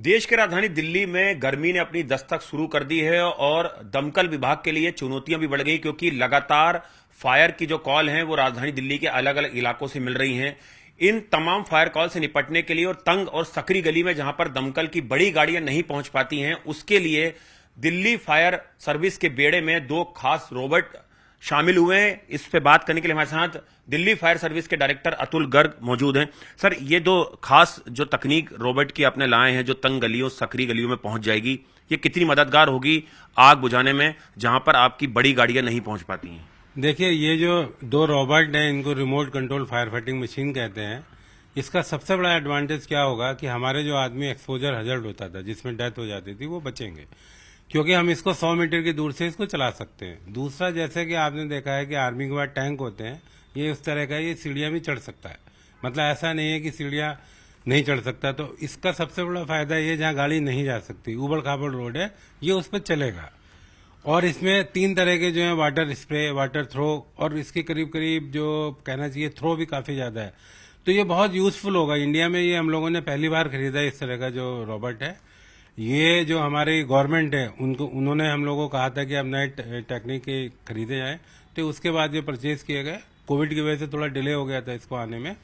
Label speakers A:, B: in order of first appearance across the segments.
A: देश की राजधानी दिल्ली में गर्मी ने अपनी दस्तक शुरू कर दी है और दमकल विभाग के लिए चुनौतियां भी बढ़ गई क्योंकि लगातार फायर की जो कॉल हैं वो राजधानी दिल्ली के अलग अलग इलाकों से मिल रही हैं। इन तमाम फायर कॉल से निपटने के लिए और तंग और सकरी गली में जहां पर दमकल की बड़ी गाड़ियां नहीं पहुंच पाती हैं, उसके लिए दिल्ली फायर सर्विस के बेड़े में दो खास रोबोट शामिल हुए हैं। इस पे बात करने के लिए हमारे साथ दिल्ली फायर सर्विस के डायरेक्टर अतुल गर्ग मौजूद हैं। सर, ये दो खास जो तकनीक रोबोट की आपने लाए हैं जो तंग गलियों सकरी गलियों में पहुंच जाएगी, ये कितनी मददगार होगी आग बुझाने में जहां पर आपकी बड़ी गाड़ियां नहीं पहुंच पाती हैं?
B: देखिए, ये जो दो रोबोट हैं इनको remote control fire fighting machine कहते हैं। इसका सबसे बड़ा एडवांटेज क्या होगा कि हमारे जो आदमी एक्सपोजर हजर्ड होता था जिसमें डेथ हो जाती थी वो बचेंगे, क्योंकि हम इसको 100 मीटर की दूर से इसको चला सकते हैं। दूसरा, जैसे कि आपने देखा है कि आर्मी के पास टैंक होते हैं, ये उस तरह का ये सीढ़ियां भी चढ़ सकता है। मतलब ऐसा नहीं है कि सीढ़ियां नहीं चढ़ सकता। तो इसका सबसे बड़ा फायदा ये, जहां गाड़ी नहीं जा सकती, उबड़ खाबड़ रोड है, ये उस पर चलेगा। और इसमें 3 तरह के जो है वाटर स्प्रे, वाटर थ्रो, और इसके करीब करीब जो कहना चाहिए थ्रो भी काफी ज्यादा है। तो ये बहुत यूजफुल होगा। इंडिया में ये हम लोगों ने पहली बार खरीदा है इस तरह का जो रोबोट है। ये जो हमारी गवर्नमेंट है उन्होंने हम लोगों को कहा था कि अब नए टेक्निक खरीदे जाए, तो उसके बाद ये परचेज किए गए। कोविड की वजह से थोड़ा डिले हो गया था इसको आने में।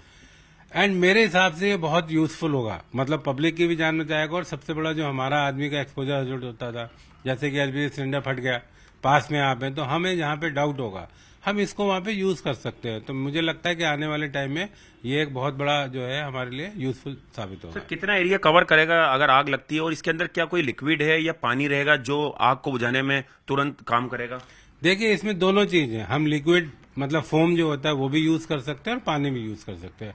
B: एंड मेरे हिसाब से ये बहुत यूजफुल होगा, मतलब पब्लिक की भी जान बचाएगा। और सबसे बड़ा जो हमारा आदमी का एक्सपोजर हजर्ड होता था, जैसे कि एलपीजी सिलेंडर फट गया, पास में आप हैं, तो हमें जहाँ पे डाउट होगा हम इसको वहाँ पे यूज कर सकते हैं। तो मुझे लगता है कि आने वाले टाइम में ये एक बहुत बड़ा जो है हमारे लिए यूजफुल साबित होगा।
A: कितना एरिया कवर करेगा अगर आग लगती है, और इसके अंदर क्या कोई लिक्विड है या पानी रहेगा जो आग को बुझाने में तुरंत काम करेगा?
B: देखिए, इसमें दोनों चीज है। हम लिक्विड मतलब फोम जो होता है वो भी यूज कर सकते हैं और पानी भी यूज कर सकते हैं।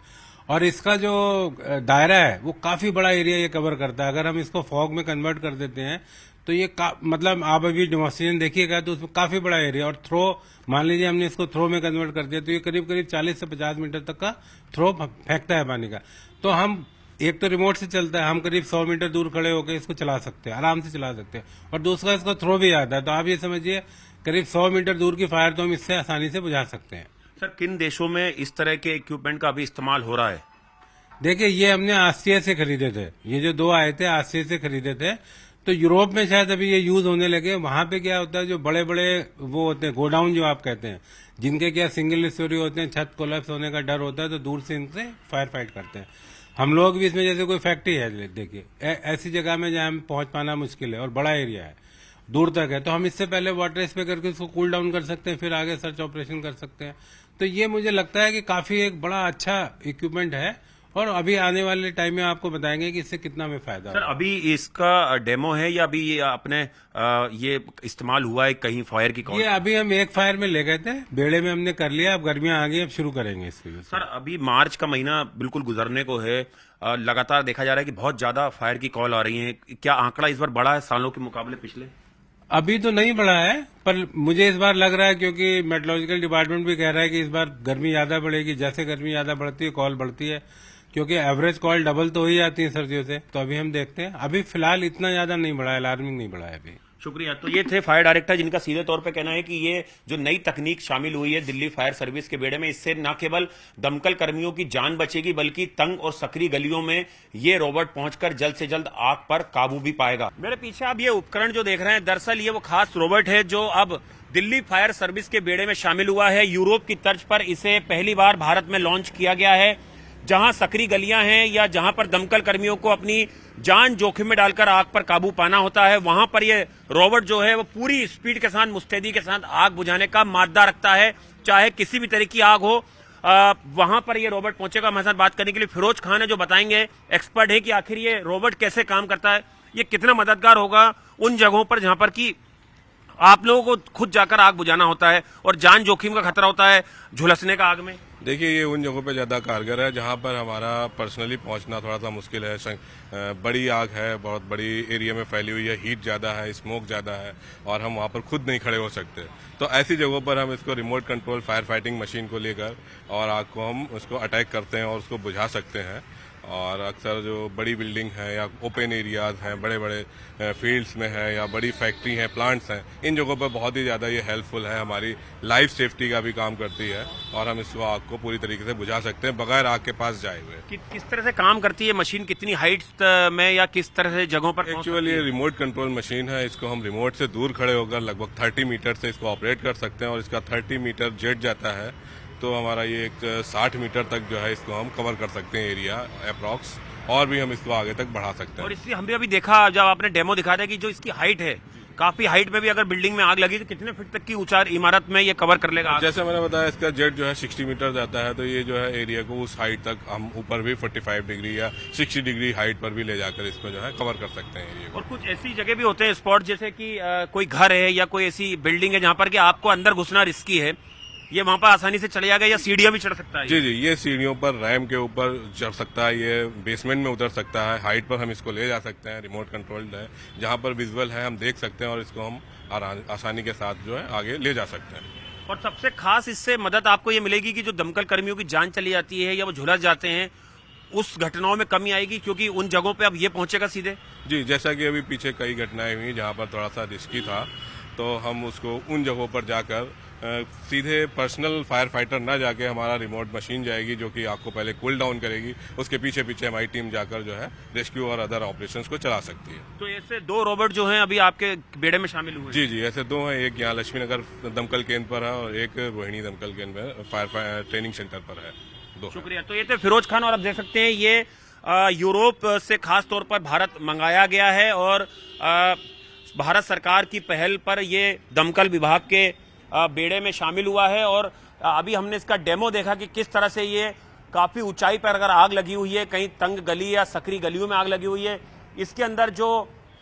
B: और इसका जो दायरा है वो काफी बड़ा एरिया ये कवर करता है। अगर हम इसको फॉग में कन्वर्ट कर देते हैं तो ये मतलब आप अभी डेमोन्स्ट्रेशन देखिएगा तो उसमें काफी बड़ा एरिया। और थ्रो, मान लीजिए हमने इसको थ्रो में कन्वर्ट कर दिया तो ये करीब करीब 40 से 50 मीटर तक का थ्रो फेंकता है पानी का। तो हम एक तो रिमोट से चलता है, हम करीब 100 मीटर दूर खड़े होकर इसको चला सकते हैं, आराम से चला सकते हैं। और दूसरा, इसका थ्रो भी आता है। तो आप ये समझिए करीब 100 मीटर दूर की फायर तो हम इससे आसानी से बुझा सकते हैं।
A: सर, किन देशों में इस तरह के इक्विपमेंट का अभी इस्तेमाल हो रहा है?
B: देखिए, ये हमने आस्ट्रिया से खरीदे थे। ये जो दो आए थे आस्ट्रिया से खरीदे थे। तो यूरोप में शायद अभी ये यूज होने लगे। वहां पे क्या होता है, जो बड़े बड़े वो होते हैं गोडाउन जो आप कहते हैं, जिनके क्या सिंगल स्टोरी होते हैं, छत कोलैप्स होने का डर होता है, तो दूर से इनसे फायर फाइट करते हैं। हम लोग भी इसमें, जैसे कोई फैक्ट्री है, देखिए ऐसी जगह में जहां पहुंच पाना मुश्किल है और बड़ा एरिया है, दूर तक है, तो हम इससे पहले वाटर स्प्रे करके उसको कूल डाउन कर सकते हैं, फिर आगे सर्च ऑपरेशन कर सकते हैं। तो ये मुझे लगता है कि काफी एक बड़ा अच्छा इक्विपमेंट है। और अभी आने वाले टाइम में आपको बताएंगे कि इससे कितना में फायदा।
A: सर, अभी इसका डेमो है या अभी ये अपने ये इस्तेमाल हुआ है कहीं फायर की कॉल?
B: ये अभी हम एक फायर में ले गए थे, बेड़े में हमने कर लिया। अब गर्मियां आ गई, अब शुरू करेंगे इसको।
A: सर, अभी मार्च का महीना बिल्कुल गुजरने को है, लगातार देखा जा रहा है कि बहुत ज्यादा फायर की कॉल आ रही है। क्या आंकड़ा इस बार बढ़ा है सालों के मुकाबले पिछले?
B: अभी तो नहीं बढ़ा है, पर मुझे इस बार लग रहा है, क्योंकि मेट्रोलॉजिकल डिपार्टमेंट भी कह रहा है कि इस बार गर्मी ज्यादा बढ़ेगी। जैसे गर्मी ज्यादा बढ़ती है कॉल बढ़ती है, क्योंकि एवरेज कॉल डबल तो ही आती है सर्दियों से। तो अभी हम देखते हैं। अभी फिलहाल इतना ज्यादा नहीं बढ़ा है, अलार्मिंग नहीं बढ़ा है अभी।
A: शुक्रिया। तो ये थे फायर डायरेक्टर जिनका सीधे तौर पे कहना है कि ये जो नई तकनीक शामिल हुई है दिल्ली फायर सर्विस के बेड़े में, इससे न केवल दमकल कर्मियों की जान बचेगी बल्कि तंग और सकरी गलियों में ये रोबोट पहुंचकर जल्द से जल्द आग पर काबू भी पाएगा। मेरे पीछे आप ये उपकरण जो देख रहे हैं, दरअसल ये वो खास रोबोट है जो अब दिल्ली फायर सर्विस के बेड़े में शामिल हुआ है। यूरोप की तर्ज पर इसे पहली बार भारत में लॉन्च किया गया है। जहां सकरी गलियां हैं या जहां पर दमकल कर्मियों को अपनी जान जोखिम में डालकर आग पर काबू पाना होता है, वहां पर ये रोबोट जो है वो पूरी स्पीड के साथ, मुस्तैदी के साथ आग बुझाने का मादा रखता है। चाहे किसी भी तरह की आग हो, वहां पर ये रोबोट पहुंचेगा। हमारे साथ बात करने के लिए फिरोज खान है जो बताएंगे, एक्सपर्ट है, कि आखिर ये रोबोट कैसे काम करता है, ये कितना मददगार होगा उन जगहों पर जहां पर कि आप लोगों को खुद जाकर आग बुझाना होता है और जान जोखिम का खतरा होता है झुलसने का आग में।
C: देखिए, ये उन जगहों पे ज़्यादा कारगर है जहाँ पर हमारा पर्सनली पहुँचना थोड़ा सा मुश्किल है। बड़ी आग है, बहुत बड़ी एरिया में फैली हुई है, हीट ज़्यादा है, स्मोक ज़्यादा है, और हम वहाँ पर खुद नहीं खड़े हो सकते। तो ऐसी जगहों पर हम इसको remote control fire fighting machine को लेकर और आग को हम उसको अटैक करते हैं और उसको बुझा सकते हैं। और अक्सर जो बड़ी बिल्डिंग है या ओपन एरियाज हैं, बड़े बड़े फील्ड्स में है या बड़ी फैक्ट्री हैं, प्लांट्स हैं, इन जगहों पर बहुत ही ज़्यादा ये हेल्पफुल है, हमारी लाइफ सेफ्टी का भी काम करती है और हम इस आग को पूरी तरीके से बुझा सकते हैं बगैर आग के पास जाए हुए।
A: किस तरह से काम करती है मशीन, कितनी हाइट में या किस तरह से जगहों पर
C: एक्चुअली ये रिमोट कंट्रोल मशीन है, इसको हम रिमोट से दूर खड़े होकर लगभग 30 मीटर से इसको ऑपरेट कर सकते हैं और इसका 30 मीटर जेट जाता है तो हमारा ये एक 60 मीटर तक जो है इसको हम कवर कर सकते हैं एरिया अप्रॉक्स, और भी हम इसको आगे तक बढ़ा सकते हैं।
A: और इसलिए हमने अभी देखा जब आपने डेमो दिखा था कि जो इसकी हाइट है, काफी हाइट में भी अगर बिल्डिंग में आग लगी तो कितने फीट तक की ऊंचाई इमारत में ये कवर कर लेगा आग?
C: जैसे मैंने बताया इसका जेट जो है 60 मीटर जाता है तो ये जो है एरिया को उस हाइट तक हम ऊपर भी 45 डिग्री या 60 डिग्री हाइट पर भी ले जाकर इसको जो है कवर कर सकते हैं एरिया को।
A: और कुछ ऐसी जगह भी होते हैं स्पॉट जैसे कि कोई घर है या कोई ऐसी बिल्डिंग है जहां पर कि आपको अंदर घुसना रिस्की है, ये वहां पर आसानी से चले जाएगा या सीढ़ियां भी चढ़ सकता है?
C: जी, ये सीढ़ियों पर रैम के ऊपर चढ़ सकता है, ये बेसमेंट में उतर सकता है, हाइट पर हम इसको ले जा सकते हैं, रिमोट कंट्रोल्ड है, जहां पर विजुअल है हम देख सकते हैं और इसको हम आसानी के साथ जो है आगे ले जा सकते हैं।
A: और सबसे खास इससे मदद आपको ये मिलेगी कि जो दमकल कर्मियों की जान चली जाती है या वो झुलस जाते हैं, उस घटनाओं में कमी आएगी क्योंकि उन जगहों पे अब ये पहुंचेगा सीधे।
C: जी, जैसा कि अभी पीछे कई घटनाएं हुई जहां पर थोड़ा सा रिस्की था तो हम उसको उन जगहों पर जाकर सीधे पर्सनल फायर फाइटर ना जाके हमारा रिमोट मशीन जाएगी जो कि आपको पहले कूल डाउन करेगी, उसके पीछे पीछे हमारी टीम जाकर जो है रेस्क्यू और अदर ऑपरेशंस को चला सकती है।
A: तो ऐसे 2 रोबोट जो हैं अभी आपके बेड़े में शामिल हुए हैं?
C: जी, ऐसे 2 हैं, एक यहाँ लक्ष्मी नगर दमकल केंद्र पर है और एक रोहिणी दमकल केंद्र में फायर ट्रेनिंग सेंटर पर है। 2
A: शुक्रिया। तो ये थे फिरोज खान और आप देख सकते हैं ये यूरोप से खास तौर पर भारत मंगाया गया है और भारत सरकार की पहल पर ये दमकल विभाग के बेड़े में शामिल हुआ है। और अभी हमने इसका डेमो देखा कि किस तरह से ये काफी ऊंचाई पर अगर आग लगी हुई है, कहीं तंग गली या सकरी गलियों में आग लगी हुई है, इसके अंदर जो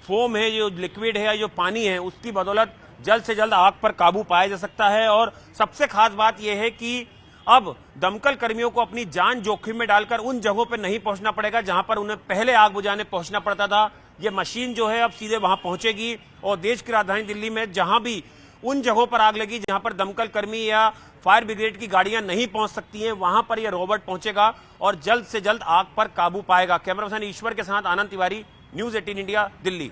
A: फोम है, जो लिक्विड है, जो पानी है, उसकी बदौलत जल्द से जल्द आग पर काबू पाया जा सकता है। और सबसे खास बात यह है कि अब दमकल कर्मियों को अपनी जान जोखिम में डालकर उन जगहों पर नहीं पहुंचना पड़ेगा जहां पर उन्हें पहले आग बुझाने पहुंचना पड़ता था। ये मशीन जो है अब सीधे वहां पहुंचेगी और देश की राजधानी दिल्ली में जहां भी उन जगहों पर आग लगी जहां पर दमकल कर्मी या फायर ब्रिगेड की गाड़ियां नहीं पहुंच सकती हैं, वहां पर यह रोबोट पहुंचेगा और जल्द से जल्द आग पर काबू पाएगा। कैमरा पर्सन ईश्वर के साथ आनंद तिवारी, न्यूज़ 18 इंडिया, दिल्ली।